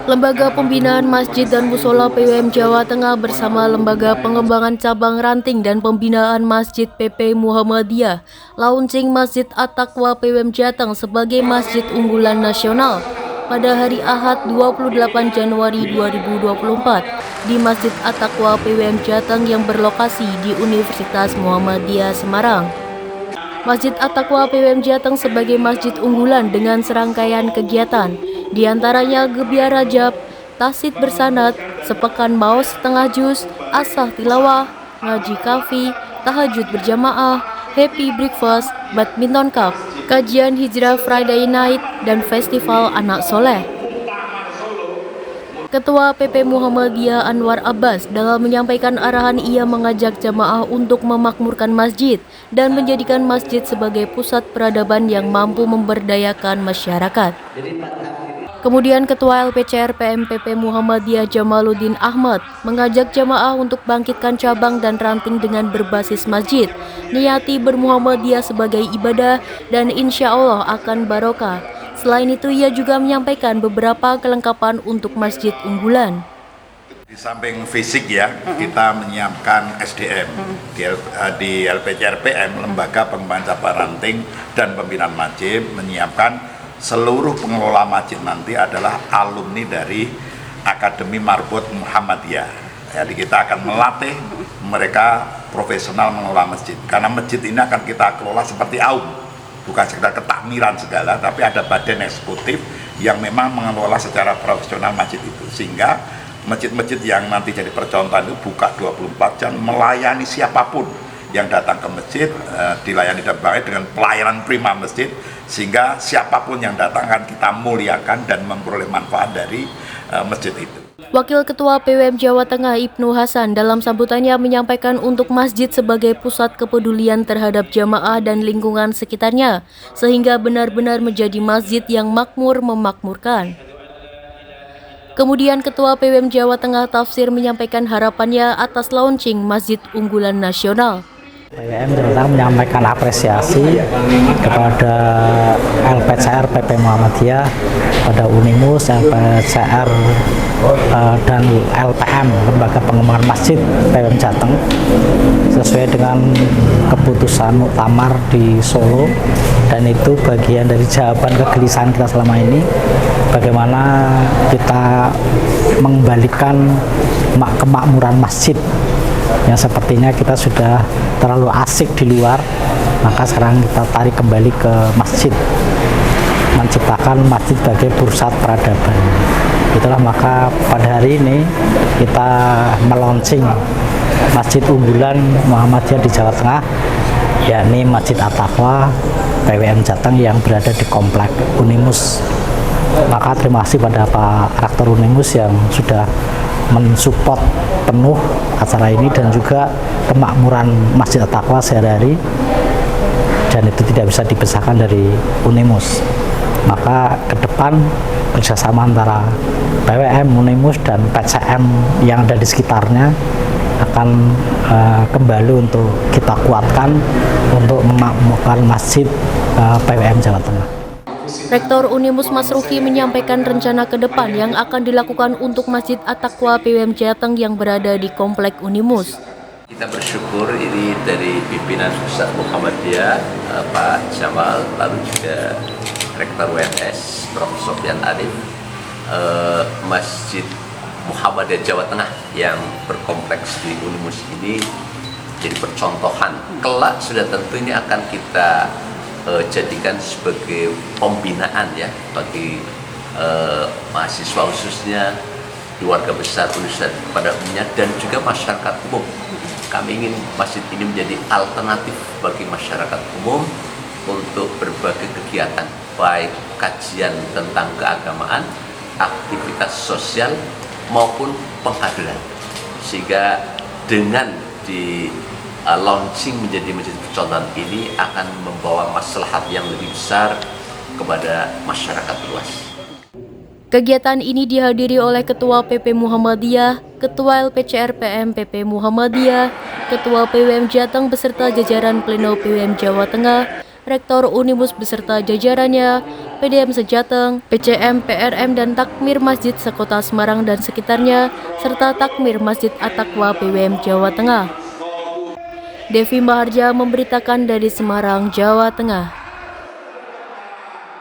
Lembaga Pembinaan Masjid dan Musola PWM Jawa Tengah bersama Lembaga Pengembangan Cabang Ranting dan Pembinaan Masjid PP Muhammadiyah launching Masjid At-Taqwa PWM Jateng sebagai Masjid Unggulan Nasional pada hari Ahad 28 Januari 2024 di Masjid At-Taqwa PWM Jateng yang berlokasi di Universitas Muhammadiyah Semarang. Masjid At-Taqwa PWM Jateng sebagai masjid unggulan dengan serangkaian kegiatan, di antaranya gebiar rajab, tasid bersanad, sepekan maus setengah juz, asah tilawah, ngaji kafi, tahajud berjamaah, happy breakfast, badminton cup, kajian hijrah Friday night, dan festival anak soleh. Ketua PP Muhammadiyah Anwar Abbas dalam menyampaikan arahan ia mengajak jamaah untuk memakmurkan masjid dan menjadikan masjid sebagai pusat peradaban yang mampu memberdayakan masyarakat. Kemudian Ketua LPCR PMPP Muhammadiyah Jamaluddin Ahmad mengajak jamaah untuk bangkitkan cabang dan ranting dengan berbasis masjid, niati bermuhammadiyah sebagai ibadah dan insya Allah akan barokah. Selain itu, ia juga menyampaikan beberapa kelengkapan untuk masjid unggulan. Di samping fisik ya, kita menyiapkan SDM di LPCR PM, Lembaga Pengembangan Cabang Ranting dan Pembinaan Masjid, menyiapkan seluruh pengelola masjid nanti adalah alumni dari Akademi Marbot Muhammadiyah. Jadi kita akan melatih mereka profesional mengelola masjid, karena masjid ini akan kita kelola seperti AUM. Bukan sekedar ketakmiran segala, tapi ada badan eksekutif yang memang mengelola secara profesional masjid itu. Sehingga masjid-masjid yang nanti jadi percontohan itu buka 24 jam, melayani siapapun yang datang ke masjid, dilayani dan baik dengan pelayanan prima masjid, sehingga siapapun yang datang akan kita muliakan dan memperoleh manfaat dari masjid itu. Wakil Ketua PWM Jawa Tengah Ibnu Hasan dalam sambutannya menyampaikan untuk masjid sebagai pusat kepedulian terhadap jamaah dan lingkungan sekitarnya, sehingga benar-benar menjadi masjid yang makmur memakmurkan. Kemudian Ketua PWM Jawa Tengah Tafsir menyampaikan harapannya atas launching Masjid Unggulan Nasional. PWM Jawa Tengah menyampaikan apresiasi kepada LPCR PP Muhammadiyah, pada Unimus, LPCR dan LPM, Lembaga Pengembangan Masjid PWM Jateng, sesuai dengan keputusan muktamar di Solo, dan itu bagian dari jawaban kegelisahan kita selama ini, bagaimana kita mengembalikan kemakmuran masjid yang sepertinya kita sudah terlalu asik di luar, maka sekarang kita tarik kembali ke masjid, menciptakan masjid sebagai pusat peradaban. Itulah maka pada hari ini kita melaunching Masjid Unggulan Muhammadiyah di Jawa Tengah, yakni Masjid At-Taqwa PWM Jateng yang berada di Komplek Unimus. Maka terima kasih pada Pak Rektor Unimus yang sudah mensupport penuh acara ini dan juga kemakmuran Masjid At-Taqwa sehari-hari, dan itu tidak bisa dipisahkan dari Unimus. Maka ke depan kerjasama antara PWM, Unimus, dan PCM yang ada di sekitarnya akan kembali untuk kita kuatkan untuk memakmurkan Masjid PWM Jawa Tengah. Rektor Unimus Masruki menyampaikan rencana ke depan yang akan dilakukan untuk Masjid At-Taqwa PWM Jateng yang berada di Komplek Unimus. Kita bersyukur ini dari pimpinan Pusat Muhammadiyah, Pak Jamal, lalu juga Rektor WMS, Prof. Sofyan Arif, Masjid Muhammadiyah Jawa Tengah yang berkompleks di Unimus ini jadi percontohan. Kelak sudah tentu ini akan kita jadikan sebagai pembinaan ya bagi mahasiswa, khususnya keluarga besar universitas pada umumnya dan juga masyarakat umum. Kami ingin masjid ini menjadi alternatif bagi masyarakat umum untuk berbagai kegiatan, baik kajian tentang keagamaan, aktivitas sosial maupun penghadiran. Sehingga dengan di launching menjadi masjid percontohan ini akan membawa maslahat yang lebih besar kepada masyarakat luas. Kegiatan ini dihadiri oleh Ketua PP Muhammadiyah, Ketua LPCR PM PP Muhammadiyah, Ketua PWM Jateng beserta jajaran Pleno PWM Jawa Tengah, Rektor Unimus beserta jajarannya, PDM Sejateng, PCM, PRM, dan Takmir Masjid Sekota Semarang dan sekitarnya, serta Takmir Masjid At-Taqwa PWM Jawa Tengah. Devi Maharja memberitakan dari Semarang, Jawa Tengah.